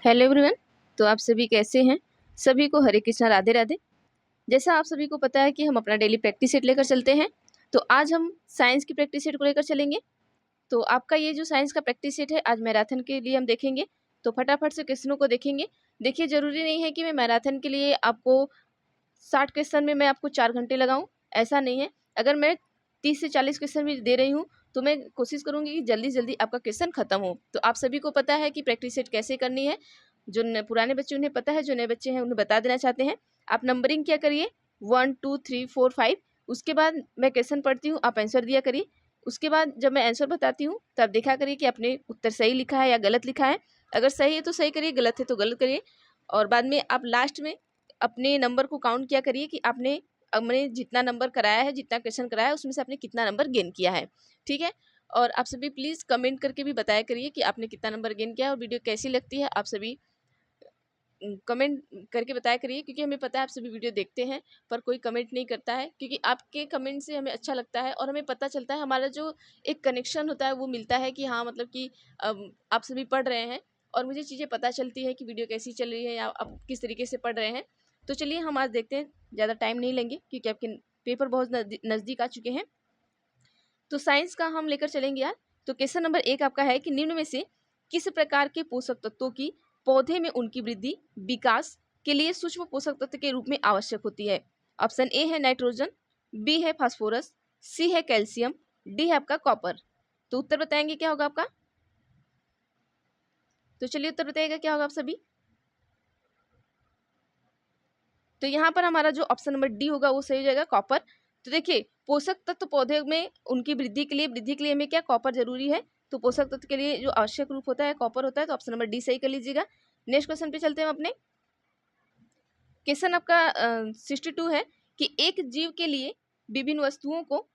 Hello everyone. तो आप सभी कैसे हैं? सभी को हरे कृष्णा, राधे राधे। जैसा आप सभी को पता है कि हम अपना डेली प्रैक्टिस सेट लेकर चलते हैं, तो आज हम साइंस की प्रैक्टिस सेट को लेकर चलेंगे। तो आपका ये जो साइंस का प्रैक्टिस सेट है, आज मैराथन के लिए हम देखेंगे। तो फटाफट से क्वेश्चनों को देखेंगे। देखिए, ज़रूरी नहीं है कि मैं मैराथन के लिए आपको 60 क्वेश्चन में मैं आपको 4 घंटे लगाऊँ, ऐसा नहीं है। अगर मैं 30 से 40 क्वेश्चन भी दे रही हूँ, तो मैं कोशिश करूँगी कि जल्दी से जल्दी आपका क्वेश्चन खत्म हो। तो आप सभी को पता है कि प्रैक्टिस सेट कैसे करनी है। जो पुराने बच्चे उन्हें पता है, जो नए बच्चे हैं उन्हें बता देना चाहते हैं। आप नंबरिंग क्या करिए, 1 2 3 4 5। उसके बाद मैं क्वेश्चन पढ़ती हूँ, आप आंसर दिया करिए। उसके बाद जब मैं आंसर बताती हूँ, तब देखा करिए कि आपने उत्तर सही लिखा है या गलत लिखा है। अगर सही है तो सही करिए, गलत है तो गलत करिए। और बाद में आप लास्ट में अपने नंबर को काउंट किया करिए कि हमने जितना नंबर कराया है, जितना क्वेश्चन कराया है, उसमें से आपने कितना नंबर गेन किया है। ठीक है। और आप सभी प्लीज़ कमेंट करके भी बताया करिए कि आपने कितना नंबर गेन किया है और वीडियो कैसी लगती है। आप सभी कमेंट करके बताया करिए, क्योंकि हमें पता है आप सभी वीडियो देखते हैं, पर कोई कमेंट नहीं करता है। क्योंकि आपके कमेंट से हमें अच्छा लगता है और हमें पता चलता है, हमारा जो एक कनेक्शन होता है वो मिलता है कि हाँ, मतलब कि आप सभी पढ़ रहे हैं और मुझे चीज़ें पता चलती है कि वीडियो कैसी चल रही है या आप किस तरीके से पढ़ रहे हैं। तो चलिए हम आज देखते हैं, ज़्यादा टाइम नहीं लेंगे क्योंकि आपके पेपर बहुत नज़दीक आ चुके हैं। तो साइंस का हम लेकर चलेंगे यार। तो क्वेश्चन नंबर 1 आपका है कि निम्न में से किस प्रकार के पोषक तत्वों की पौधे में उनकी वृद्धि विकास के लिए सूक्ष्म पोषक तत्व के रूप में आवश्यक होती है? ऑप्शन ए है नाइट्रोजन, बी है फास्फोरस, सी है कैल्शियम, डी है आपका कॉपर। तो उत्तर बताएंगे क्या होगा आपका? तो चलिए उत्तर बताइएगा क्या होगा आप सभी। तो यहाँ पर हमारा जो ऑप्शन नंबर डी होगा वो सही हो जाएगा, कॉपर। तो देखिए, पोषक तत्व पौधे में उनकी वृद्धि के लिए हमें क्या, कॉपर जरूरी है। तो पोषक तत्व के लिए जो आवश्यक रूप होता है कॉपर होता है। तो ऑप्शन नंबर डी सही कर लीजिएगा। नेक्स्ट क्वेश्चन पे चलते हैं हम अपने। क्वेश्चन आपका 62 है कि एक जीव के लिए विभिन्न वस्तुओं को,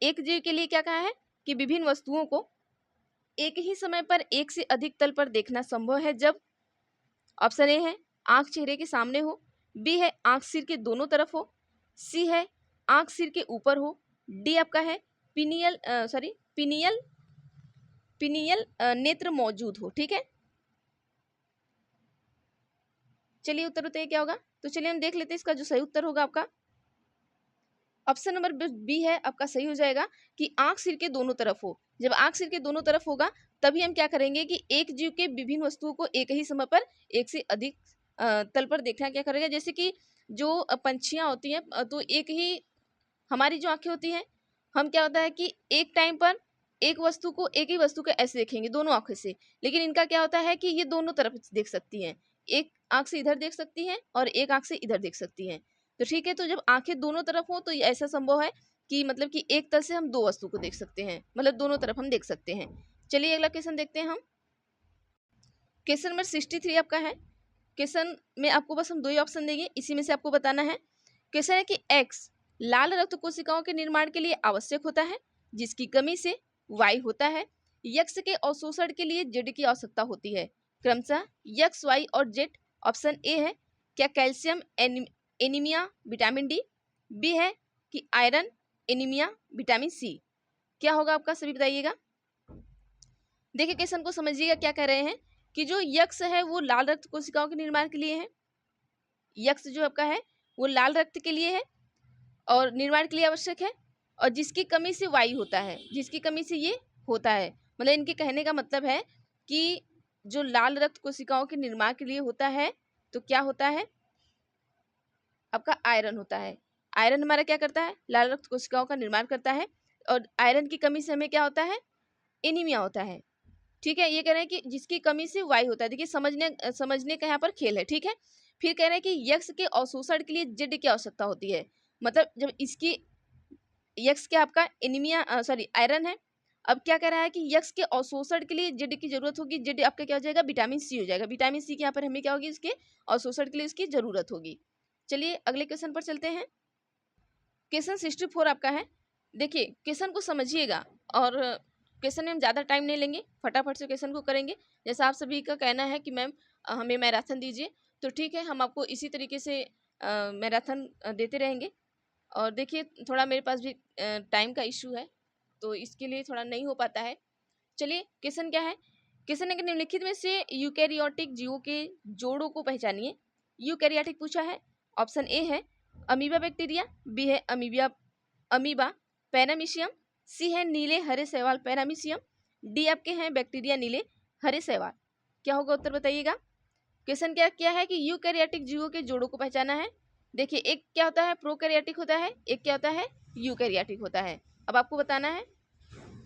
एक जीव के लिए क्या कहा है कि विभिन्न वस्तुओं को एक ही समय पर एक से अधिक तल पर देखना संभव है जब ऑप्शन ए है आंख चेहरे के सामने हो, बी है आंख सिर के दोनों तरफ हो, सी है आंख सिर के ऊपर हो, डी आपका है पिनियल पिनियल नेत्र मौजूद हो। ठीक है, चलिए उत्तर बताइए क्या होगा। तो चलिए हम देख लेते हैं इसका जो सही उत्तर होगा आपका। ऑप्शन नंबर बी है आपका सही हो जाएगा कि आंख सिर के दोनों तरफ हो। जब आंख सिर के दोनों तरफ होगा तभी हम क्या करेंगे कि एक जीव के विभिन्न वस्तुओं को एक ही समय पर एक से अधिक तल पर देखना क्या करेगा। जैसे कि जो पंछियां होती हैं, तो एक ही हमारी जो आंखें होती हैं, हम क्या होता है कि एक टाइम पर एक ही वस्तु को ऐसे देखेंगे दोनों आंखों से। लेकिन इनका क्या होता है कि ये दोनों तरफ देख सकती हैं, एक आंख से इधर देख सकती हैं और एक आंख से इधर देख सकती हैं। तो ठीक है, तो जब आंखें दोनों तरफ हो तो ये ऐसा संभव है कि मतलब कि एक तल से हम दो वस्तु को देख सकते हैं, मतलब दोनों तरफ हम देख सकते हैं। चलिए अगला क्वेश्चन देखते हैं हम। क्वेश्चन नंबर 63 आपका है। क्वेश्चन में आपको बस हम दो ही ऑप्शन देंगे, इसी में से आपको बताना है। क्वेश्चन है कि एक्स लाल रक्त कोशिकाओं के निर्माण के लिए आवश्यक होता है, जिसकी कमी से वाई होता है। यक्स के अवशोषण के लिए जेड की आवश्यकता होती है। क्रमशः यक्स, वाई और जेड। ऑप्शन ए है क्या calcium anaemia vitamin D, B है कि आयरन एनीमिया विटामिन सी। क्या होगा आपका, सभी बताइएगा। देखिए क्वेश्चन को समझिएगा, क्या कह रहे हैं कि जो यक्स है वो लाल रक्त कोशिकाओं के निर्माण के लिए है। यक्स जो आपका है वो लाल रक्त के लिए है और निर्माण के लिए आवश्यक है। और जिसकी कमी से वाई होता है, जिसकी कमी से ये होता है, मतलब इनके कहने का मतलब है कि जो लाल रक्त कोशिकाओं के निर्माण के लिए होता है तो क्या होता है आपका, आयरन होता है। आयरन हमारा क्या करता है, लाल रक्त कोशिकाओं का निर्माण करता है। और आयरन की कमी से हमें क्या होता है, एनीमिया होता है। ठीक है, ये कह रहे हैं कि जिसकी कमी से वाई होता है। देखिए समझने का यहाँ पर खेल है। ठीक है, फिर कह रहे हैं कि यक्स के अवशोषण के लिए जेड की आवश्यकता होती है। मतलब जब इसकी यक्स के आपका एनीमिया आयरन है। अब क्या कह रहा है कि यक्स के अवशोषण के लिए जेड की जरूरत होगी। जेड आपका क्या हो जाएगा, विटामिन सी हो जाएगा। विटामिन सी की यहाँ पर हमें क्या होगी, इसके अवशोषण के लिए इसकी जरूरत होगी। चलिए अगले क्वेश्चन पर चलते हैं। क्वेश्चन 64 आपका है। देखिए क्वेश्चन को समझिएगा और क्वेश्चन में हम ज़्यादा टाइम नहीं लेंगे, फटाफट से क्वेश्चन को करेंगे। जैसा आप सभी का कहना है कि मैम हमें मैराथन दीजिए, तो ठीक है, हम आपको इसी तरीके से मैराथन देते रहेंगे। और देखिए थोड़ा मेरे पास भी टाइम का इशू है, तो इसके लिए थोड़ा नहीं हो पाता है। चलिए क्वेश्चन क्या है क्वेश्चन है कि निम्नलिखित में से यूकैरियोटिक जीवों के जोड़ों को पहचानिए। यूकैरियोटिक पूछा है। ऑप्शन ए है अमीबा बैक्टीरिया, बी है अमीबा पैरामीशियम, सी है नीले हरे शैवाल पैरामीशियम, डी आपके हैं बैक्टीरिया नीले हरे शैवाल। क्या होगा उत्तर बताइएगा। क्वेश्चन क्या है कि यूकैरियोटिक जीवों के जोड़ों को पहचाना है। देखिए एक क्या होता है प्रोकैरियोटिक होता है, एक क्या होता है यूकैरियोटिक होता है। अब आपको बताना है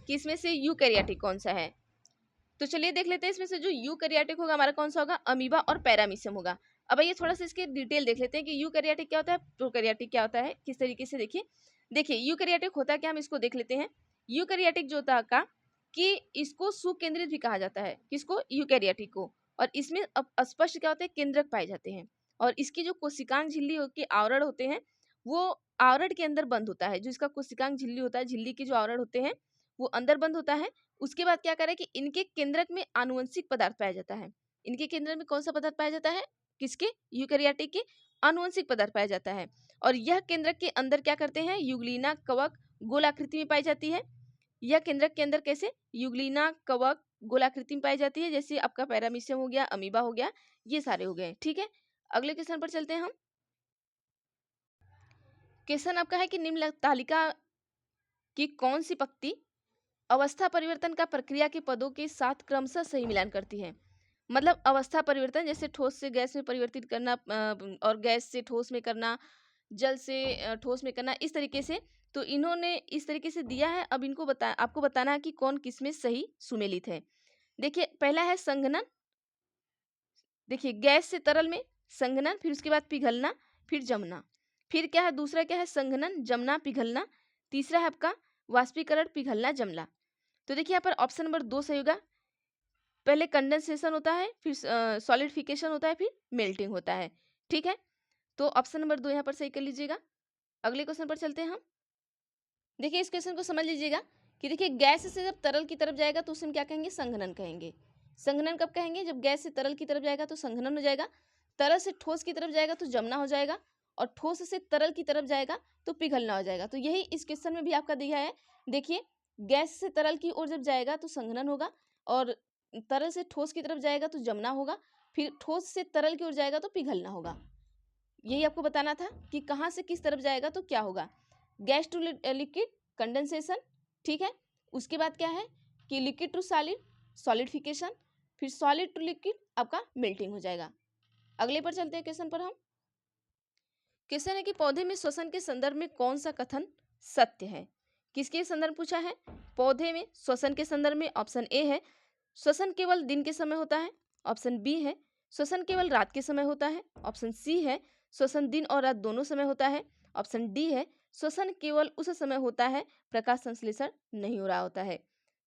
कि इसमें से यूकैरियोटिक कौन सा है। तो चलिए देख लेते हैं इसमें से जो यूकैरियोटिक होगा हमारा कौन सा होगा, अमीबा और पैरामीशियम होगा। अब आइए थोड़ा सा इसके डिटेल देख लेते हैं कि यूकैरियोटिक क्या होता है, प्रोकैरियोटिक क्या होता है, किस तरीके से। देखिए यूकैरियोटिक होता क्या, हम इसको देख लेते हैं। यूकैरियोटिक जो होता का कि इसको सुकेंद्रित भी कहा जाता है, किसको, यूकैरियोटिक को। और इसमें अब स्पष्ट क्या होते हैं, केंद्रक पाए जाते हैं। और इसकी जो कोशिकांग झिल्ली के आवरण होते हैं वो आवरण के अंदर बंद होता है। जो इसका कोशिकांग झिल्ली होता है, झिल्ली के जो आवरण होते हैं वो अंदर बंद होता है। उसके बाद क्या करें कि इनके केंद्रक में आनुवंशिक पदार्थ पाया जाता है। इनके केंद्रक में कौन सा पदार्थ पाया जाता है, किसके, यूकैरियोटिक के आनुवंशिक पदार्थ पाया जाता है। और यह केंद्रक के अंदर क्या करते हैं, युगलीना कवक गोलाकृति में पाई जाती है। यह केंद्रक के अंदर कैसे, युगलीना कवक गोलाकृति में पाई जाती है। जैसे आपका पैरामीशियम हो गया, अमीबा हो गया, ये सारे हो गए। ठीक है, अगले क्वेश्चन पर चलते हैं हम। क्वेश्चन आपका है कि निम्न तालिका की कौन सी पंक्ति अवस्था परिवर्तन का प्रक्रिया के पदों के साथ क्रमशः सही मिलान करती है। मतलब अवस्था परिवर्तन जैसे ठोस से गैस में परिवर्तित करना और गैस से ठोस में करना, जल से ठोस में करना, इस तरीके से। तो इन्होंने इस तरीके से दिया है। अब इनको आपको बताना है कि कौन किसमें सही सुमेलित है। देखिए पहला है संघनन। देखिए गैस से तरल में संघनन, फिर उसके बाद पिघलना, फिर जमना। फिर क्या है दूसरा, क्या है संघनन जमना पिघलना। तीसरा है आपका वाष्पीकरण पिघलना जमना। तो देखिए यहाँ पर ऑप्शन नंबर 2 सही होगा। पहले कंडेंसेशन होता है, फिर सॉलिडिफिकेशन होता है, फिर मेल्टिंग होता है। ठीक है, तो ऑप्शन नंबर 2 यहाँ पर सही कर लीजिएगा। अगले क्वेश्चन पर चलते हैं हम। देखिए इस क्वेश्चन को समझ लीजिएगा कि देखिए गैस से जब तरल की तरफ जाएगा तो उसे हम क्या कहेंगे, संघनन कहेंगे। संघनन कब कहेंगे, जब गैस से तरल की तरफ जाएगा तो संघनन हो जाएगा। तरल से ठोस की तरफ जाएगा तो जमना हो जाएगा, और ठोस से तरल की तरफ जाएगा तो पिघलना हो जाएगा। तो यही इस क्वेश्चन में भी आपका दिया है। देखिए गैस से तरल की ओर जब जाएगा तो संघनन होगा, और तरल से ठोस की तरफ जाएगा तो जमना होगा, फिर ठोस से तरल की ओर जाएगा तो पिघलना होगा। यही आपको बताना था कि कहाँ से किस तरफ जाएगा तो क्या होगा, गैस टू लिक्विड कंडेंसेशन। ठीक है, उसके बाद क्या है कि लिक्विड टू सॉलिड सॉलिडिफिकेशन, फिर सॉलिड टू लिक्विड आपका मेल्टिंग हो जाएगा। अगले पर चलते हैं क्वेश्चन पर हम। क्वेश्चन है कि पौधे में श्वसन के संदर्भ में कौन सा कथन सत्य है। किसके संदर्भ पूछा है, पौधे में श्वसन के संदर्भ में। ऑप्शन ए है श्वसन केवल दिन के समय होता है, ऑप्शन बी है श्वसन केवल रात के समय होता है, ऑप्शन सी है श्वसन दिन और रात दोनों समय होता है, ऑप्शन डी है श्वसन केवल उस समय होता है प्रकाश संश्लेषण नहीं हो रहा होता है।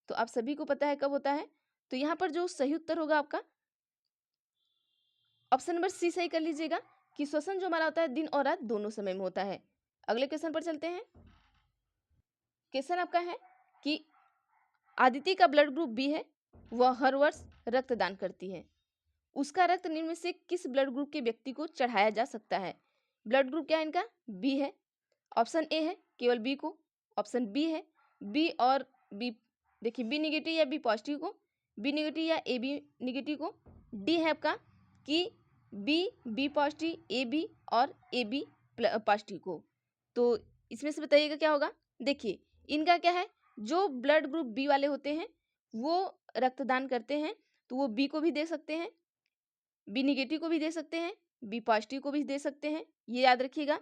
तो आप सभी को पता है कब होता है। तो यहाँ पर जो सही उत्तर होगा आपका ऑप्शन नंबर सी सही कर लीजिएगा कि श्वसन जो हमारा होता है दिन और रात दोनों समय में होता है। अगले क्वेश्चन पर चलते हैं। क्वेश्चन आपका है कि आदिति का ब्लड ग्रुप बी है, वह हर वर्ष रक्तदान करती है। उसका रक्त निम्न में से किस ब्लड ग्रुप के व्यक्ति को चढ़ाया जा सकता है। ब्लड ग्रुप क्या है इनका, बी है। ऑप्शन ए है केवल बी को, ऑप्शन बी है बी और बी, देखिए बी निगेटिव या बी पॉजिटिव को, बी निगेटिव या ए बी निगेटिव को, डी है आपका कि बी पॉजिटिव, ए बी और ए बी पॉजिटिव को। तो इसमें से बताइएगा क्या होगा। देखिए इनका क्या है, जो ब्लड ग्रुप बी वाले होते हैं वो रक्तदान करते हैं, तो वो बी को भी दे सकते हैं, बी निगेटिव को भी दे सकते हैं, बी पॉजिटिव को भी दे सकते हैं, ये याद रखिएगा।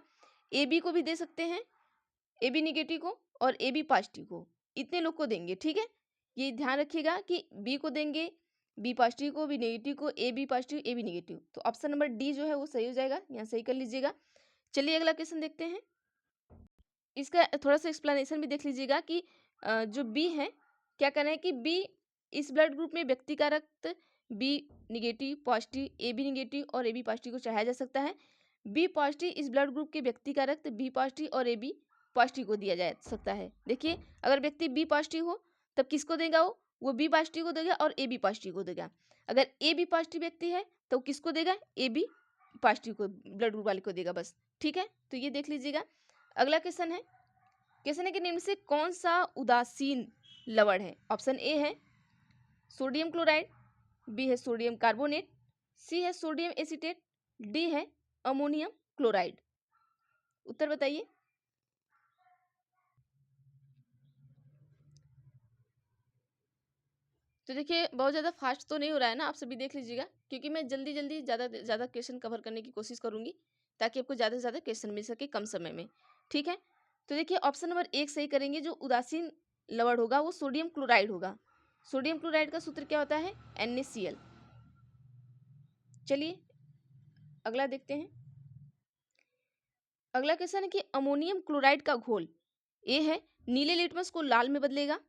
ए बी को भी दे सकते हैं, ए बी निगेटिव को और ए बी पॉजिटिव को, इतने लोग को देंगे। ठीक है, ये ध्यान रखिएगा कि बी को देंगे, बी पॉजिटिव को, बी नेगेटिव को, A B positive, A B negative. तो ऑप्शन नंबर डी जो है वो सही हो जाएगा, यहाँ सही कर लीजिएगा। चलिए अगला क्वेश्चन देखते हैं। इसका थोड़ा सा एक्सप्लेनेशन भी देख लीजिएगा कि जो बी है क्या कहना है कि बी इस ब्लड ग्रुप में व्यक्ति का रक्त B negative, positive, A B negative और ए बी पॉजिटिव को चढ़ाया जा सकता है। बी पॉजिटिव इस ब्लड ग्रुप के व्यक्ति का रक्त बी पॉजिटिव और ए बी पॉजिटिव को दिया जा सकता है। देखिए अगर व्यक्ति बी पॉजिटिव हो तब किसको देगा, वो बी पॉजिटिव को देगा और ए बी पॉजिटिव को देगा। अगर ए बी पॉजिटिव व्यक्ति है तो किसको देगा, ए बी पॉजिटिव को, ब्लड ग्रुप वाले को देगा बस। ठीक है, तो ये देख लीजिएगा। अगला क्वेश्चन है, क्वेश्चन है कि निम्न से कौन सा उदासीन लवण है। ऑप्शन ए है सोडियम क्लोराइड, बी है सोडियम कार्बोनेट, सी है सोडियम एसीटेट, डी है अमोनियम क्लोराइड। उत्तर बताइए। तो देखिए बहुत ज़्यादा फास्ट तो नहीं हो रहा है ना, आप सभी देख लीजिएगा, क्योंकि मैं जल्दी जल्दी ज़्यादा क्वेश्चन कवर करने की कोशिश करूंगी ताकि आपको ज़्यादा से ज़्यादा क्वेश्चन मिल सके कम समय में। ठीक है, तो देखिए ऑप्शन नंबर 1 सही करेंगे। जो उदासीन लवण होगा वो सोडियम क्लोराइड होगा। सोडियम क्लोराइड का सूत्र क्या होता है? NaCl। चलिए अगला देखते हैं। अगला क्वेश्चन है कि अमोनियम क्लोराइड का घोल ए है नीले लिटमस को लाल में बदलेगा,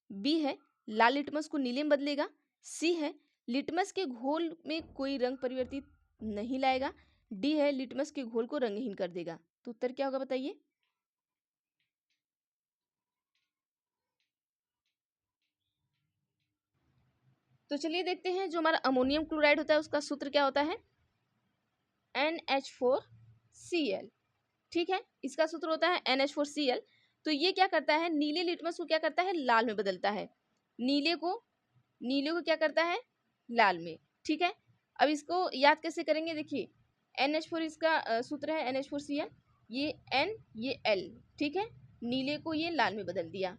बी है लाल लिटमस को नीले में बदलेगा, सी है लिटमस के घोल में कोई रंग परिवर्तित नहीं लाएगा, डी है लिटमस के घोल को रंगहीन कर देगा। तो उत्तर क्या होगा बताइए। तो चलिए देखते हैं, जो हमारा अमोनियम क्लोराइड होता है उसका सूत्र क्या होता है? NH4Cl। ठीक है, इसका सूत्र होता है NH4Cl। तो ये क्या करता है? नीले लिटमस को क्या करता है? लाल में बदलता है। नीले को क्या करता है? लाल में। ठीक है, अब इसको याद कैसे करेंगे? देखिए NH4 इसका सूत्र है NH4Cl, ये N ये L। ठीक है, नीले को ये लाल में बदल दिया।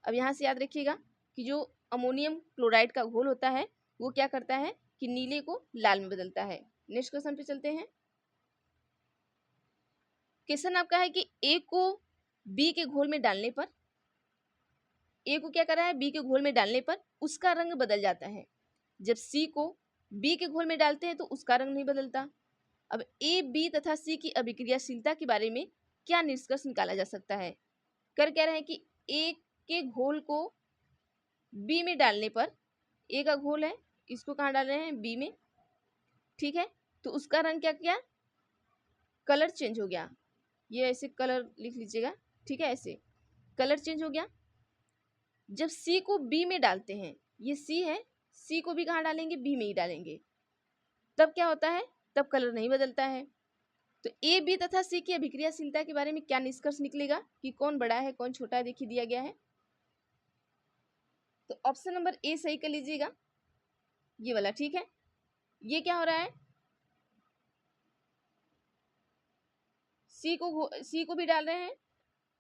अब यहाँ से याद रखिएगा कि जो अमोनियम क्लोराइड का घोल होता है वो क्या करता है कि नीले को लाल में बदलता है। नेक्स्ट क्वेश्चन पे चलते हैं। क्वेश्चन आपका है कि ए को बी के घोल में डालने पर, ए को क्या कर रहा है? बी के घोल में डालने पर उसका रंग बदल जाता है। जब सी को बी के घोल में डालते हैं तो उसका रंग नहीं बदलता। अब ए, बी तथा सी की अभिक्रियाशीलता के बारे में क्या निष्कर्ष निकाला जा सकता है? कर कह रहे हैं कि ए के घोल को बी में डालने पर, ए का घोल है इसको कहाँ डाल रहे हैं? बी में। ठीक है, तो उसका रंग क्या किया? कलर चेंज हो गया। ये ऐसे कलर लिख लीजिएगा। ठीक है, ऐसे कलर चेंज हो गया। जब सी को बी में डालते हैं, ये सी है, सी को भी कहाँ डालेंगे? बी में ही डालेंगे। तब क्या होता है? तब कलर नहीं बदलता है। तो ए, बी तथा सी की अभिक्रियाशीलता के बारे में क्या निष्कर्ष निकलेगा कि कौन बड़ा है कौन छोटा है? देखिए दिया गया है। तो ऑप्शन नंबर ए सही कर लीजिएगा, ये वाला। ठीक है, ये क्या हो रहा है? सी को भी डाल रहे हैं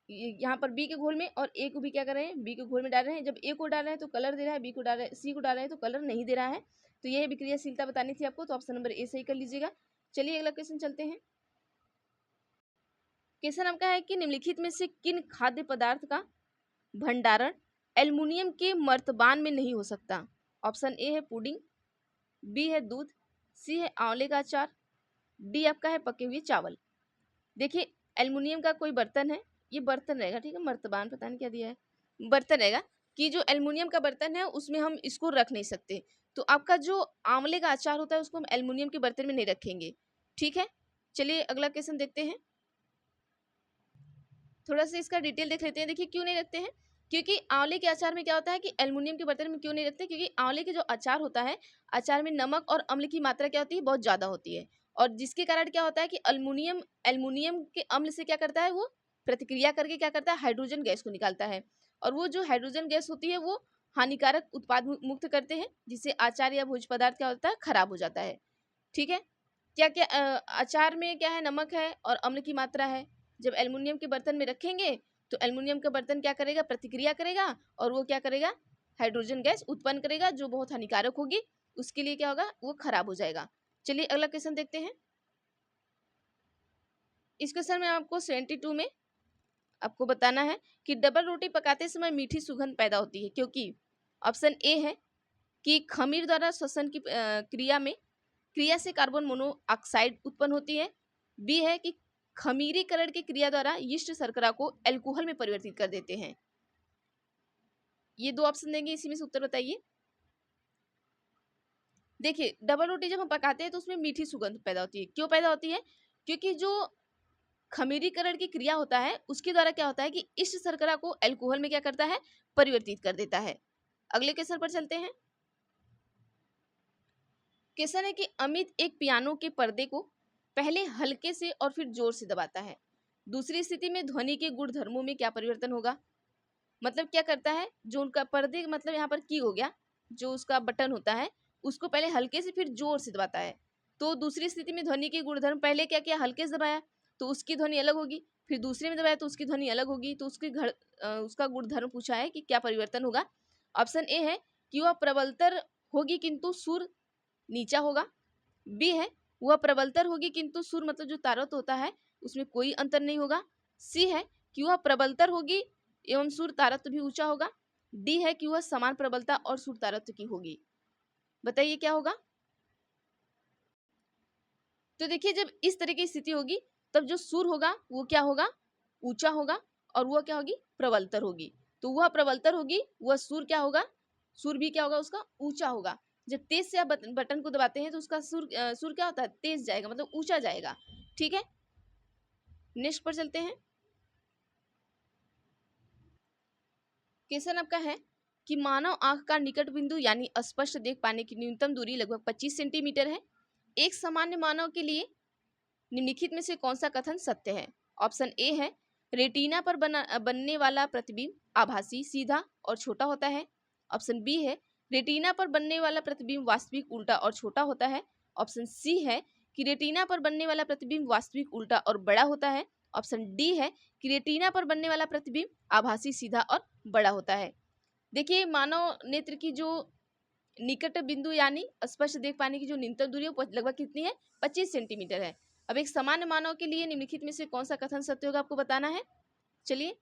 यहाँ पर बी के घोल में, और ए को भी क्या कर रहे हैं? बी के घोल में डाल रहे हैं। जब ए को डाल रहे हैं तो कलर दे रहा है, बी को डाल रहे हैं, सी को डाल रहे हैं तो कलर नहीं दे रहा है। तो यह विक्रियाशीलता बतानी थी आपको, तो ऑप्शन नंबर ए सही कर लीजिएगा। चलिए अगला क्वेश्चन चलते हैं। क्वेश्चन आपका है कि निम्नलिखित में से किन खाद्य पदार्थ का भंडारण एल्युमिनियम के मर्तबान में नहीं हो सकता? ऑप्शन ए है पुडिंग, बी है दूध, सी है आंवले का अचार, डी आपका है पके हुए चावल। देखिए एल्युमिनियम का कोई बर्तन है, ये बर्तन रहेगा। ठीक है, मर्तबान पता नहीं क्या दिया है, बर्तन रहेगा कि जो एल्युमिनियम का बर्तन है उसमें हम इसको रख नहीं सकते। तो आपका जो आंवले का अचार होता है उसको हम एल्युमिनियम के बर्तन में नहीं रखेंगे। ठीक है, चलिए अगला क्वेश्चन देखते हैं। थोड़ा सा इसका डिटेल देख लेते हैं। देखिए क्यों नहीं रखते हैं? क्योंकि आंवले के अचार में क्या होता है कि एल्युमिनियम के बर्तन में क्यों नहीं रखते? क्योंकि आंवले के जो अचार होता है, अचार में नमक और अम्ल की मात्रा क्या होती है? बहुत ज़्यादा होती है। और जिसके कारण क्या होता है कि एल्युमिनियम के अम्ल से क्या करता है? वो प्रतिक्रिया करके क्या करता है? हाइड्रोजन गैस को निकालता है। और वो जो हाइड्रोजन गैस होती है वो हानिकारक उत्पाद मुक्त करते हैं, जिससे अचार या भोज्य पदार्थ क्या होता है? खराब हो जाता है। ठीक है, क्या क्या अचार में क्या है? नमक है और अम्ल की मात्रा है। जब एल्युमिनियम के बर्तन में रखेंगे तो एल्युमिनियम का बर्तन क्या करेगा? प्रतिक्रिया करेगा और वो क्या करेगा? हाइड्रोजन गैस उत्पन्न करेगा, जो बहुत हानिकारक होगी। उसके लिए क्या होगा? वो खराब हो जाएगा। चलिए अगला क्वेश्चन देखते हैं। इस क्वेश्चन में आपको 72 में आपको बताना है कि डबल रोटी पकाते समय मीठी सुगंध पैदा होती है क्योंकि ऑप्शन ए है कि खमीर द्वारा श्वसन की क्रिया से कार्बन मोनोऑक्साइड उत्पन्न होती है, बी है कि खमीरीकरण की क्रिया द्वारा यीस्ट शर्करा को अल्कोहल में परिवर्तित कर देते हैं। ये दो ऑप्शन देंगे, इसी में से उत्तर बताइए। देखिए डबल रोटी जब हम पकाते हैं तो उसमें मीठी सुगंध पैदा होती है। क्यों पैदा होती है? क्योंकि जो खमीरीकरण की क्रिया होता है उसके द्वारा क्या होता है कि यीस्ट शर्करा को अल्कोहल में क्या करता है? परिवर्तित कर देता है। अगले क्वेश्चन पर चलते हैं। क्वेश्चन है कि अमित एक पियानो के पर्दे को पहले हल्के से और फिर जोर से दबाता है, दूसरी स्थिति में ध्वनि के गुणधर्मों में क्या परिवर्तन होगा? मतलब क्या करता है? जो उनका पर्दे मतलब यहाँ पर की हो गया, जो उसका बटन होता है उसको पहले हल्के से फिर जोर से दबाता है। तो दूसरी स्थिति में ध्वनि के गुणधर्म, पहले क्या किया, हल्के से दबाया तो उसकी ध्वनि अलग होगी, फिर दूसरे में दबाया तो उसकी ध्वनि अलग होगी। तो उसका गुणधर्म पूछा है कि क्या परिवर्तन होगा। ऑप्शन ए है कि वह प्रबलतर होगी किंतु सुर नीचा होगा। बी है वह प्रबलतर होगी किंतु सुर मतलब जो तारत होता है उसमें कोई अंतर नहीं होगा। सी है कि वह प्रबलतर होगी एवं सुर तारत्व भी ऊंचा होगा। डी है कि वह समान प्रबलता और सुर तारत्व की होगी। बताइए क्या होगा। तो देखिए जब इस तरह की स्थिति होगी तब जो सुर होगा वो क्या होगा, ऊंचा होगा, और वह क्या होगी, प्रबलतर होगी। तो वह प्रबलतर होगी, वह सुर क्या होगा, सुर भी क्या होगा उसका ऊंचा होगा। जब तेज से आप बटन को दबाते हैं तो उसका सुर क्या होता है, तेज जाएगा, मतलब ऊंचा जाएगा। ठीक है, नेक्स्ट पर चलते हैं। क्वेश्चन आपका है कि मानव आंख का निकट बिंदु यानी स्पष्ट देख पाने की न्यूनतम दूरी लगभग 25 सेंटीमीटर है। एक सामान्य मानव के लिए निम्नलिखित में से कौन सा कथन सत्य है। ऑप्शन ए है रेटिना पर बनने वाला प्रतिबिंब आभासी, सीधा और छोटा होता है। ऑप्शन बी है रेटिना पर बनने वाला प्रतिबिंब वास्तविक, उल्टा और छोटा होता है। ऑप्शन सी है कि रेटिना पर बनने वाला प्रतिबिंब वास्तविक, उल्टा और बड़ा होता है। ऑप्शन डी है कि रेटिना पर बनने वाला प्रतिबिंब आभासी, सीधा और बड़ा होता है। देखिए मानव नेत्र की जो निकट बिंदु यानी स्पष्ट देख पाने की जो न्यूनतम दूरी है वो लगभग कितनी है, 25 सेंटीमीटर है। अब एक सामान्य मानव के लिए निम्नलिखित में से कौन सा कथन सत्य होगा आपको बताना है। चलिए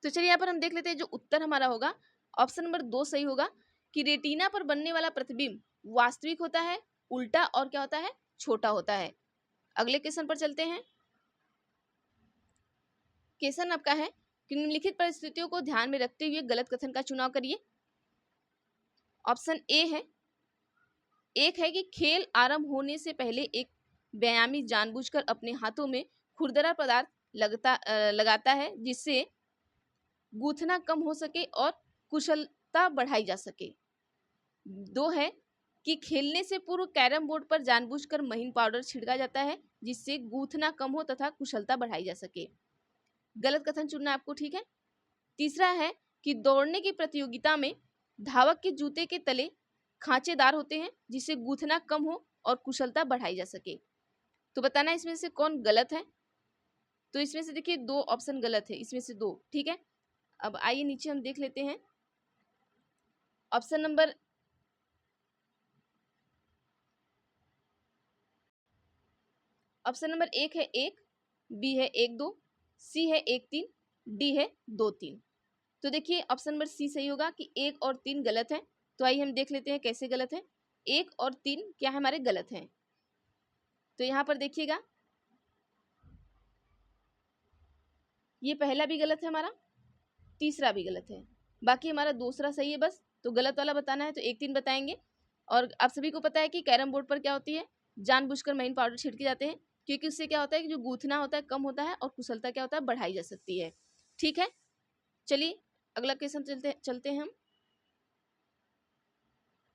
तो चलिए यहाँ पर हम देख लेते हैं जो उत्तर हमारा होगा ऑप्शन नंबर 2 सही होगा कि रेटिना पर बनने वाला प्रतिबिंब वास्तविक होता है, उल्टा और क्या होता है, छोटा होता है। अगले क्वेश्चन पर चलते हैं। क्वेश्चन आपका है कि निम्नलिखित परिस्थितियों को ध्यान में रखते हुए गलत कथन का चुनाव करिए। ऑप्शन ए है, एक है कि खेल आरंभ होने से पहले एक व्यायामी जानबूझकर अपने हाथों में खुरदरा पदार्थ लगाता है जिससे गूंथना कम हो सके और कुशलता बढ़ाई जा सके। 2 है कि खेलने से पूर्व कैरम बोर्ड पर जानबूझकर महीन पाउडर छिड़का जाता है जिससे गूंथना कम हो तथा कुशलता बढ़ाई जा सके। गलत कथन चुनना आपको, ठीक है। तीसरा है कि दौड़ने की प्रतियोगिता में धावक के जूते के तले खांचेदार होते हैं जिससे गूंथना कम हो और कुशलता बढ़ाई जा सके। तो बताना इसमें से कौन गलत है। तो इसमें से देखिए 2 ऑप्शन गलत है, इसमें से 2, ठीक है। अब आइए नीचे हम देख लेते हैं। ऑप्शन नंबर एक है 1, बी है 1 2, सी है 1 3, डी है 2 3। तो देखिए ऑप्शन नंबर सी सही होगा कि 1 और 3 गलत है। तो आइए हम देख लेते हैं कैसे गलत है। 1 और 3 क्या है, हमारे गलत हैं। तो यहाँ पर देखिएगा ये पहला भी गलत है हमारा, तीसरा भी गलत है, बाकी हमारा दूसरा सही है बस। तो गलत वाला बताना है तो 1 3 बताएंगे। और आप सभी को पता है कि कैरम बोर्ड पर क्या होती है, जानबूझकर महीन पाउडर छिड़के जाते हैं क्योंकि उससे क्या होता है कि जो गूंथना होता है कम होता है और कुशलता क्या होता है, बढ़ाई जा सकती है। ठीक है, चलिए अगला क्वेश्चन चलते हैं हम।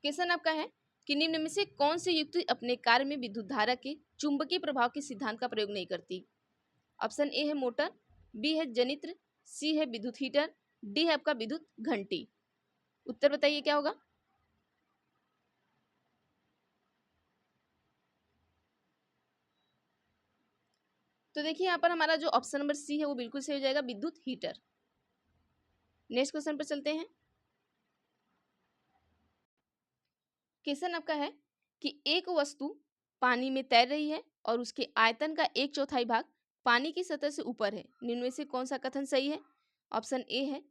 क्वेश्चन आपका है कि निम्न में से कौन सी युक्ति अपने कार्य में विद्युत धारा के चुंबकीय प्रभाव के सिद्धांत का प्रयोग नहीं करती। ऑप्शन ए है मोटर, बी है जनित्र, सी है विद्युत हीटर, डी है आपका विद्युत घंटी। उत्तर बताइए क्या होगा। तो देखिए यहाँ पर हमारा जो ऑप्शन नंबर सी है वो बिल्कुल सही हो जाएगा, विद्युत हीटर। नेक्स्ट क्वेश्चन पर चलते हैं। क्वेश्चन आपका है कि एक वस्तु पानी में तैर रही है और उसके आयतन का 1/4 भाग पानी की सतह से ऊपर है। निम्न में से कौन सा कथन सही है। ऑप्शन ए है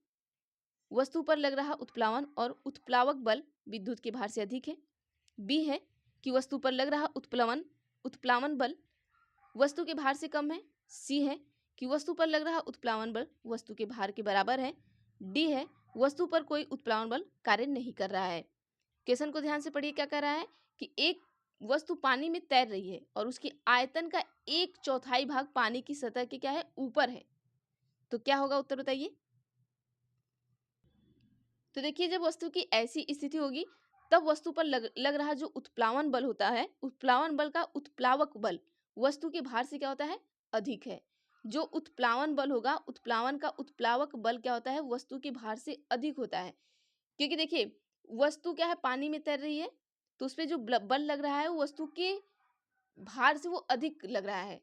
वस्तु पर लग रहा उत्प्लावन और उत्प्लावक बल विद्युत के भार से अधिक है। बी है कि वस्तु पर लग रहा उत्प्लावन बल वस्तु के भार से कम है। सी है कि वस्तु पर लग रहा उत्प्लावन बल वस्तु के भार के बराबर है। डी है वस्तु पर कोई उत्प्लावन बल कार्य नहीं कर रहा है। क्वेश्चन को ध्यान से पढ़िए, क्या कह रहा है कि एक वस्तु पानी में तैर रही है और उसके आयतन का 1/4 भाग पानी की सतह के क्या है, ऊपर है। तो क्या होगा, उत्तर बताइए। तो देखिए जब वस्तु की ऐसी स्थिति होगी तब वस्तु पर लग रहा जो उत्प्लावन बल होता है, उत्प्लावन बल का उत्प्लावक बल वस्तु के भार से क्या होता है, अधिक है। जो उत्प्लावन बल होगा, उत्प्लावन का उत्प्लावक बल क्या होता है, वस्तु के भार से अधिक होता है। क्योंकि देखिए वस्तु क्या है, पानी में तैर रही है, तो उसपे जो बल लग रहा है वो वस्तु के भार से वो अधिक लग रहा है।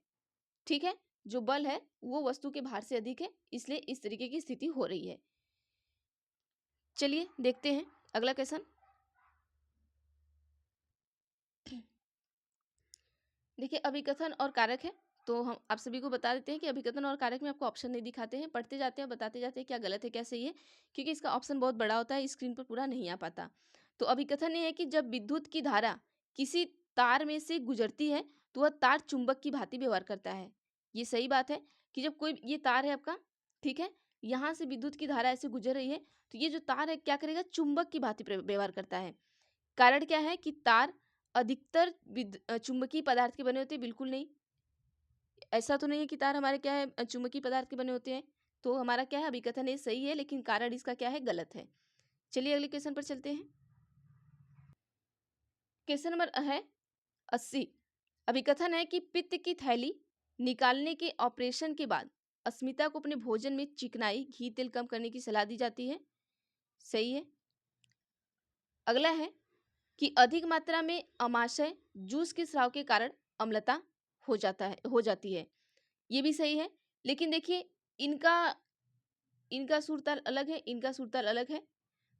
ठीक है, जो बल है वो वस्तु के भार से अधिक है, इसलिए इस तरीके की स्थिति हो रही है। चलिए देखते हैं अगला क्वेश्चन। देखिए अभिकथन और कारक है, तो हम आप सभी को बता देते हैं कि अभिकथन और कारक में आपको ऑप्शन नहीं दिखाते हैं, पढ़ते जाते हैं बताते जाते हैं क्या गलत है क्या सही है, क्योंकि इसका ऑप्शन बहुत बड़ा होता है, स्क्रीन पर पूरा नहीं आ पाता। तो अभिकथन ये है कि जब विद्युत की धारा किसी तार में से गुजरती है तो वह तार चुंबक की भांति व्यवहार करता है। ये सही बात है कि जब कोई, ये तार है आपका, ठीक है, यहाँ से विद्युत की धारा ऐसे गुजर रही है, तो ये जो तार है क्या करेगा, चुंबक की भांति व्यवहार करता है। कारण क्या है कि तार अधिकतर चुंबकीय पदार्थ के बने होते हैं, बिल्कुल नहीं, ऐसा तो नहीं है कि तार हमारे क्या है चुंबकीय पदार्थ के बने होते हैं। तो हमारा क्या है, अभिकथन ये सही है, लेकिन कारण इसका क्या है, गलत है। चलिए अगले क्वेश्चन पर चलते हैं। क्वेश्चन नंबर है 80। अभिकथन है कि पित्त की थैली निकालने के ऑपरेशन के बाद अस्मिता को अपने भोजन में चिकनाई, घी, तेल कम करने की सलाह दी जाती है। सही है। अगला है कि अधिक मात्रा में अमाशय जूस के स्राव के कारण अम्लता हो जाती है। ये भी सही है, लेकिन देखिए इनका सूरताल अलग है, इनका सूरताल अलग है,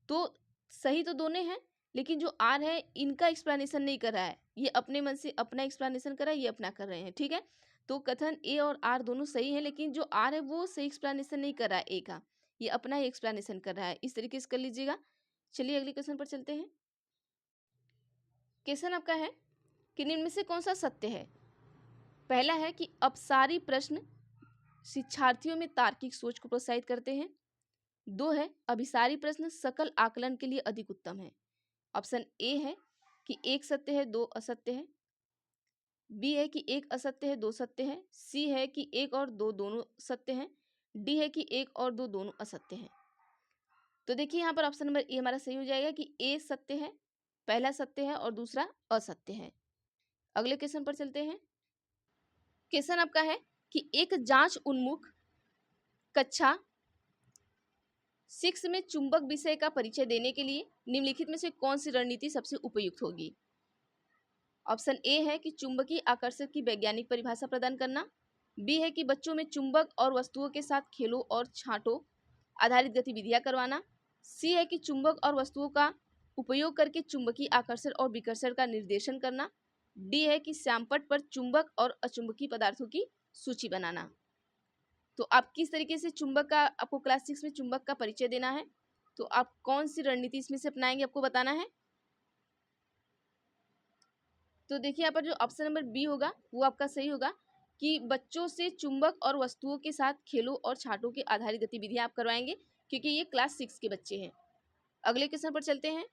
तो सही तो दोनों हैं, लेकिन जो आर है इनका एक्सप्लेनेशन नहीं कर रहा है, ये अपने मन से अपना एक्सप्लेनेशन कर रहा है, ये अपना कर रहे हैं। ठीक है, तो कथन ए और आर दोनों सही है, लेकिन जो आर है वो सही एक्सप्लेनेशन नहीं कर रहा है ए का, ये अपना ही एक्सप्लेनेशन कर रहा है, इस तरीके से कर लीजिएगा। चलिए अगले क्वेश्चन पर चलते हैं। क्वेश्चन आपका है कि निम्न में से कौन सा सत्य है। पहला है कि अपसारी प्रश्न शिक्षार्थियों में तार्किक सोच को प्रोत्साहित करते हैं। 2 है अभिसारी प्रश्न सकल आकलन के लिए अधिक उत्तम है। ऑप्शन ए है कि 1 सत्य है 2 असत्य है। बी है कि 1 असत्य है 2 सत्य है। सी है कि 1 और 2 दोनों सत्य हैं। डी है कि 1 और 2 दोनों असत्य हैं। तो देखिए यहाँ पर ऑप्शन नंबर ए हमारा सही हो जाएगा कि ए सत्य है, पहला सत्य है और दूसरा असत्य है। अगले क्वेश्चन पर चलते हैं। क्वेश्चन आपका है कि एक जांच उन्मुख कक्षा 6 में चुंबक विषय का परिचय देने के लिए निम्नलिखित में से कौन सी रणनीति सबसे उपयुक्त होगी। ऑप्शन ए है कि चुंबकीय आकर्षण की वैज्ञानिक परिभाषा प्रदान करना। बी है कि बच्चों में चुंबक और वस्तुओं के साथ खेलों और छांटों आधारित गतिविधियां करवाना। सी है कि चुंबक और वस्तुओं का उपयोग करके चुंबकीय आकर्षण और विकर्षण का निर्देशन करना। डी है कि श्यामपट्ट पर चुंबक और अचुंबकीय पदार्थों की सूची बनाना। तो आप किस तरीके से चुंबक का, आपको क्लास 6 में चुंबक का परिचय देना है, तो आप कौन सी रणनीति इसमें से अपनाएंगे, आपको बताना है। तो देखिए यहाँ पर जो ऑप्शन नंबर बी होगा वो आपका सही होगा कि बच्चों से चुंबक और वस्तुओं के साथ खेलों और छाटों के आधारित गतिविधियां आप करवाएंगे, क्योंकि ये क्लास 6 के बच्चे हैं। अगले क्वेश्चन पर चलते हैं।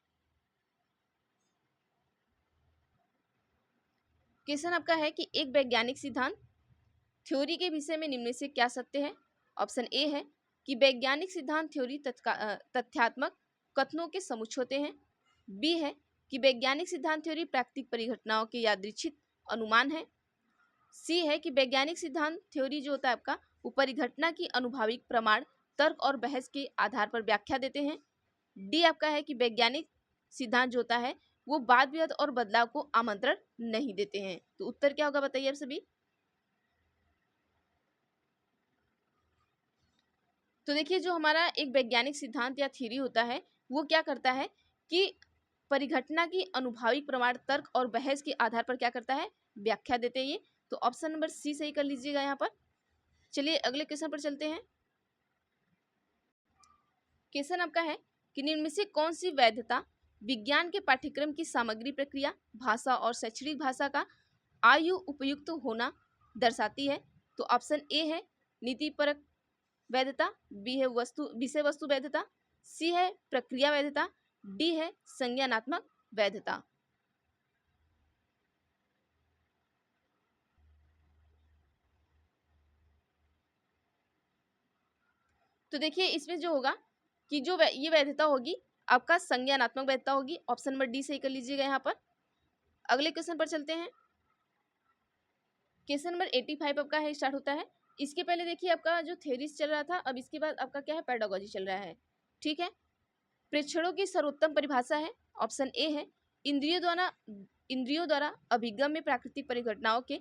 क्वेश्चन आपका है कि एक वैज्ञानिक सिद्धांत थ्योरी के विषय में निम्न में से क्या सत्य है। ऑप्शन ए है कि वैज्ञानिक सिद्धांत थ्योरी तथ्यात्मक कथनों के समुच्चय होते हैं। बी है कि वैज्ञानिक सिद्धांत थ्योरी प्राकृतिक परिघटनाओं के यादृच्छिक अनुमान है। सी है कि वैज्ञानिक सिद्धांत थ्योरी जो होता है आपका, वो परिघटना की अनुभाविक प्रमाण तर्क और बहस के आधार पर व्याख्या देते हैं। डी आपका है कि वैज्ञानिक सिद्धांत जो होता है वो वाद विवाद और बदलाव को आमंत्रण नहीं देते हैं। तो उत्तर क्या होगा बताइए आप सभी। तो देखिए जो हमारा एक वैज्ञानिक सिद्धांत या थ्योरी होता है वो क्या करता है कि परिघटना की अनुभाविक प्रमाण तर्क और बहस के आधार पर क्या करता है, व्याख्या देते हैं ये। तो ऑप्शन नंबर सी सही कर लीजिएगा यहाँ पर। चलिए अगले क्वेश्चन पर चलते हैं। क्वेश्चन आपका है कि निम्न में से कौन सी वैधता विज्ञान के पाठ्यक्रम की सामग्री, प्रक्रिया, भाषा और शैक्षणिक भाषा का आयु उपयुक्त होना दर्शाती है। तो ऑप्शन ए है नीतिपरक वैधता, बी है विषय वस्तु वैधता, सी है प्रक्रिया वैधता, डी है संज्ञानात्मक वैधता। तो देखिए इसमें जो होगा कि जो ये वैधता होगी आपका संज्ञानात्मक वैधता होगी। ऑप्शन नंबर डी सही कर लीजिएगा यहाँ पर। अगले क्वेश्चन पर चलते हैं। क्वेश्चन नंबर 85 आपका है, स्टार्ट होता है इसके पहले देखिए आपका जो थ्योरीज चल रहा था, अब इसके बाद आपका क्या है, पेडागोजी चल रहा है। ठीक है, प्रेक्षणों की सर्वोत्तम परिभाषा है, ऑप्शन ए है इंद्रियों द्वारा अभिगम में प्राकृतिक परिघटनाओं के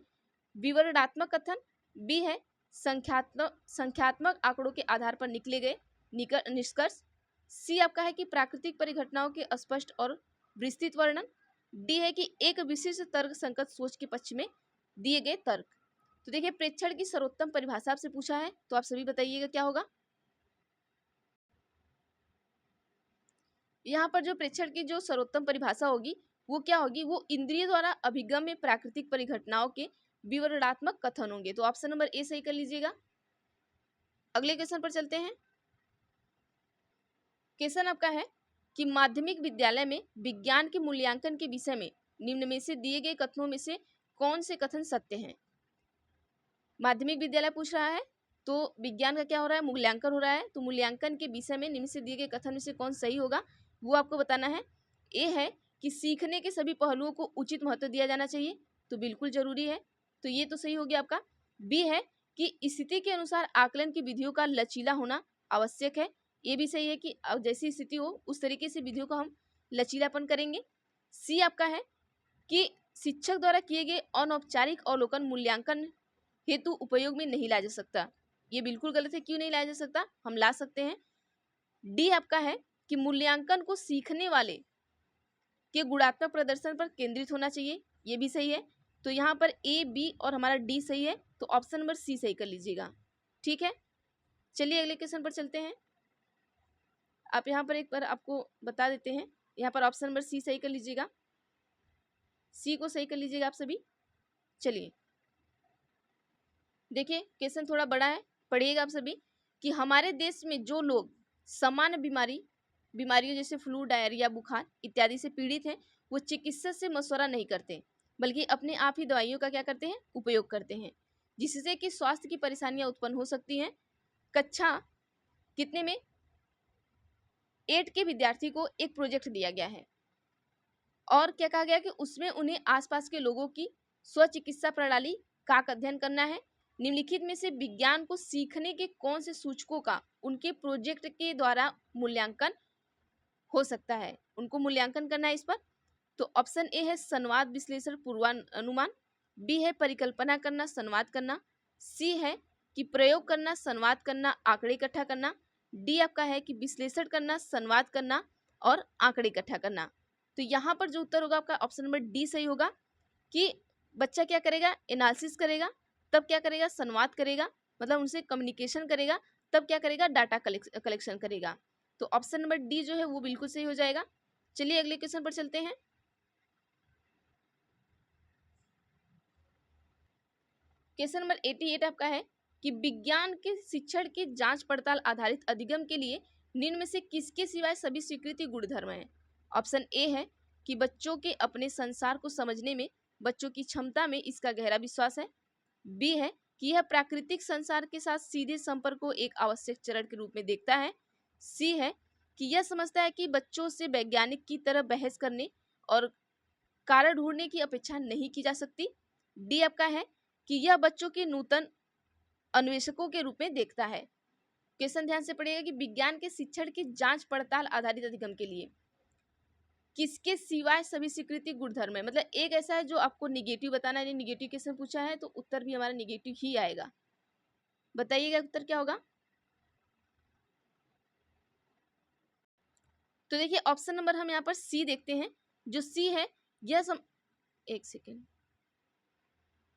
विवरणात्मक कथन, बी है संख्यात्मक आंकड़ों के आधार पर निकले गए निष्कर्ष, सी आपका है कि प्राकृतिक परिघटनाओं के स्पष्ट और विस्तृत वर्णन, डी है कि एक विशिष्ट तर्क संगत सोच के पक्ष में दिए गए तर्क। तो देखिए प्रेक्षण की सर्वोत्तम परिभाषा आपसे पूछा है, तो आप सभी बताइएगा क्या होगा। यहाँ पर जो प्रेक्षण की जो सर्वोत्तम परिभाषा होगी वो क्या होगी, वो इंद्रिय द्वारा अभिगम में प्राकृतिक परिघटनाओं के विवरणात्मक कथन होंगे। तो ऑप्शन नंबर ए सही कर लीजिएगा। अगले क्वेश्चन पर चलते हैं। क्वेश्चन आपका है कि माध्यमिक विद्यालय में विज्ञान के मूल्यांकन के विषय में निम्न में से दिए गए कथनों में से कौन से कथन सत्य हैं। माध्यमिक विद्यालय पूछ रहा है, तो विज्ञान का क्या हो रहा है, मूल्यांकन हो रहा है, तो मूल्यांकन के विषय में निम्न से दिए गए कथन में से कौन सही होगा वो आपको बताना है। ए है कि सीखने के सभी पहलुओं को उचित महत्व दिया जाना चाहिए, तो बिल्कुल जरूरी है, तो ये तो सही हो गया आपका। बी है कि स्थिति के अनुसार आकलन की विधियों का लचीला होना आवश्यक है, ये भी सही है कि जैसी स्थिति हो उस तरीके से विधियों का हम लचीलापन करेंगे। सी आपका है कि शिक्षक द्वारा किए गए अनौपचारिक अवलोकन मूल्यांकन हेतु उपयोग में नहीं लाया जा सकता, ये बिल्कुल गलत है, क्यों नहीं लाया जा सकता, हम ला सकते हैं। डी आपका है कि मूल्यांकन को सीखने वाले के गुणात्मक प्रदर्शन पर केंद्रित होना चाहिए, ये भी सही है। तो यहाँ पर ए बी और हमारा डी सही है, तो ऑप्शन नंबर सी सही कर लीजिएगा। ठीक है, चलिए अगले क्वेश्चन पर चलते हैं। आप यहाँ पर एक बार आपको बता देते हैं, यहाँ पर ऑप्शन नंबर सी सही कर लीजिएगा, सी को सही कर लीजिएगा आप सभी। चलिए देखिए क्वेश्चन थोड़ा बड़ा है, पढ़िएगा आप सभी कि हमारे देश में जो लोग सामान्य बीमारियों जैसे फ्लू, डायरिया, बुखार इत्यादि से पीड़ित हैं, वो चिकित्सक से मशवरा नहीं करते, बल्कि अपने आप ही दवाइयों का क्या करते हैं, उपयोग करते हैं, जिससे कि स्वास्थ्य की परेशानियां उत्पन्न हो सकती हैं। कक्षा कितने में 8 के विद्यार्थी को एक प्रोजेक्ट दिया गया है और क्या कहा गया कि उसमें उन्हें आसपास के लोगों की स्वचिकित्सा प्रणाली का अध्ययन करना है। निम्नलिखित में से विज्ञान को सीखने के कौन से सूचकों का उनके प्रोजेक्ट के द्वारा मूल्यांकन हो सकता है, उनको मूल्यांकन करना है इस पर। तो ऑप्शन ए है संवाद विश्लेषण पूर्वानुमान, बी है परिकल्पना करना संवाद करना, सी है कि प्रयोग करना संवाद करना आंकड़े इकट्ठा करना, डी आपका है कि विश्लेषण करना संवाद करना और आंकड़े इकट्ठा करना। तो यहाँ पर जो उत्तर होगा आपका ऑप्शन नंबर डी सही होगा कि बच्चा क्या करेगा, एनालिसिस करेगा, तब क्या करेगा, संवाद करेगा, मतलब उनसे कम्युनिकेशन करेगा, तब क्या करेगा, डाटा कलेक्शन करेगा। तो ऑप्शन नंबर डी जो है वो बिल्कुल सही हो जाएगा। चलिए अगले क्वेश्चन पर चलते हैं। क्वेश्चन नंबर 88 आपका है कि विज्ञान के शिक्षण के जांच पड़ताल आधारित अधिगम के लिए निम्न में से किसके सिवाय सभी स्वीकृति गुणधर्म हैं। ऑप्शन ए है कि बच्चों के अपने संसार को समझने में बच्चों की क्षमता में इसका गहरा विश्वास है, बी है कि यह प्राकृतिक संसार के साथ सीधे संपर्क को एक आवश्यक चरण के रूप में देखता है, सी है कि यह समझता है कि बच्चों से वैज्ञानिक की तरह बहस करने और कारण ढूंढने की अपेक्षा नहीं की जा सकती, डी आपका है कि यह बच्चों के नूतन अन्वेषकों के रूप में देखता है। क्वेश्चन ध्यान से पढ़िएगा कि विज्ञान के शिक्षण की जांच पड़ताल आधारित अधिगम के लिए किसके सिवाय सभी स्वीकृति गुणधर्म है, मतलब एक ऐसा है जो आपको निगेटिव बताना है, निगेटिव क्वेश्चन पूछा है तो उत्तर भी हमारा निगेटिव ही आएगा। बताइएगा उत्तर क्या होगा। तो देखिए ऑप्शन नंबर हम यहाँ पर सी देखते हैं, जो सी है यह एक सेकेंड,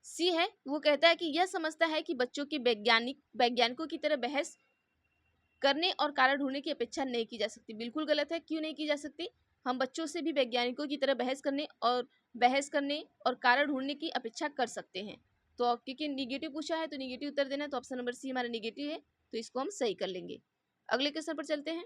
सी है वो कहता है कि यह समझता है कि बच्चों के वैज्ञानिकों की तरह बहस करने और कारण ढूंढने की अपेक्षा नहीं की जा सकती। बिल्कुल गलत है, क्यों नहीं की जा सकती, हम बच्चों से भी वैज्ञानिकों की तरह बहस करने और कारण ढूंढने की अपेक्षा कर सकते हैं। तो क्योंकि निगेटिव पूछा है तो निगेटिव उत्तर देना है, तो ऑप्शन नंबर सी हमारा निगेटिव है, तो इसको हम सही कर लेंगे। अगले क्वेश्चन पर चलते हैं।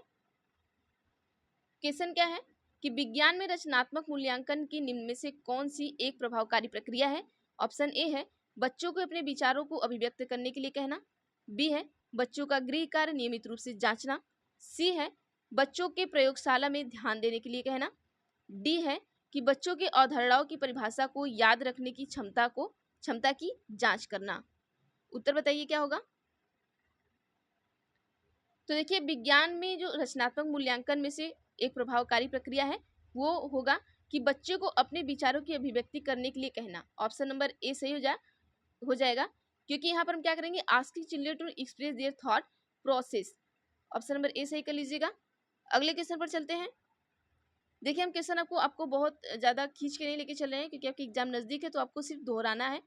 क्वेश्चन क्या है कि विज्ञान में रचनात्मक मूल्यांकन की निम्न में से कौन सी एक प्रभावकारी प्रक्रिया है। ऑप्शन ए है बच्चों को अपने विचारों को अभिव्यक्त करने के लिए कहना, बी है बच्चों का गृह कार्य नियमित रूप से जांचना, सी है बच्चों के प्रयोगशाला में ध्यान देने के लिए कहना, डी है कि बच्चों के अवधारणाओं की परिभाषा को याद रखने की क्षमता की जांच करना। उत्तर बताइए क्या होगा। तो देखिए विज्ञान में जो रचनात्मक मूल्यांकन में से एक प्रभावकारी प्रक्रिया है वो होगा कि बच्चे को अपने विचारों की अभिव्यक्ति करने के लिए कहना। ऑप्शन नंबर ए सही हो जाएगा, क्योंकि यहाँ पर हम क्या करेंगे, asking children to express their thought process. Option number A सही कर लीजिएगा। अगले क्वेश्चन पर चलते हैं। देखिए हम क्वेश्चन आपको बहुत ज़्यादा खींच के नहीं लेके चल रहे हैं, क्योंकि आपकी एग्जाम नज़दीक है, तो आपको सिर्फ दोहराना है।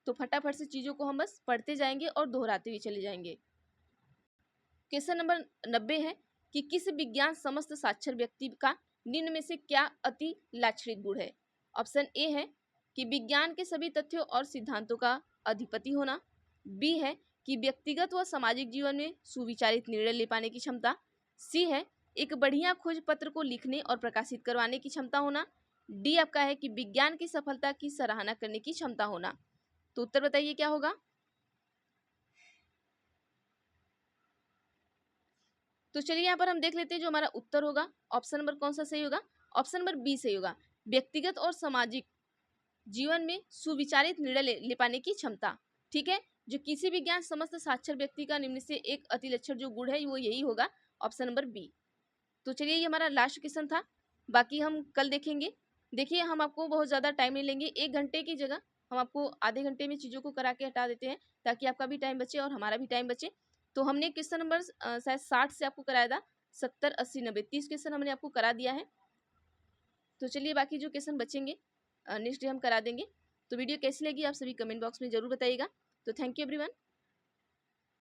तो फटाफट से चीज़ों को हम बस पढ़ते जाएंगे और दोहराते हुए चले जाएंगे। क्वेश्चन नंबर 90 है कि किस विज्ञान समस्त साक्षर व्यक्ति का निम्न में से क्या अति लाक्षणिक गुण है। ऑप्शन ए है कि विज्ञान के सभी तथ्यों और सिद्धांतों का अधिपति होना। बी है कि व्यक्तिगत व सामाजिक जीवन में सुविचारित निर्णय ले पाने की क्षमता। सी है एक बढ़िया खोज पत्र को लिखने और प्रकाशित करवाने की क्षमता होना। डी आपका है कि विज्ञान की सफलता की सराहना करने की क्षमता होना। तो उत्तर बताइए क्या होगा। तो चलिए यहाँ पर हम देख लेते हैं जो हमारा उत्तर होगा। ऑप्शन नंबर कौन सा सही होगा, ऑप्शन नंबर बी सही होगा। व्यक्तिगत और सामाजिक जीवन में सुविचारित निर्णय ले पाने की क्षमता। ठीक है, जो किसी विज्ञान समस्त साक्षर व्यक्ति का निम्न से एक अति लक्षण जो गुण है वो यही होगा, ऑप्शन नंबर बी। तो चलिए ये हमारा लास्ट क्वेश्चन था, बाकी हम कल देखेंगे। देखिए हम आपको बहुत ज़्यादा टाइम नहीं लेंगे, 1 घंटे की जगह हम आपको आधे घंटे में चीज़ों को करा के हटा देते हैं, ताकि आपका भी टाइम बचे और हमारा भी टाइम बचे। तो हमने क्वेश्चन नंबर शायद 60 से आपको कराया था, 70, 80, 90, 30 क्वेश्चन हमने आपको करा दिया है। तो चलिए बाकी जो क्वेश्चन बचेंगे नेक्स्ट डे हम करा देंगे। तो वीडियो कैसी लगी आप सभी कमेंट बॉक्स में ज़रूर बताइएगा। तो थैंक यू एवरीवन।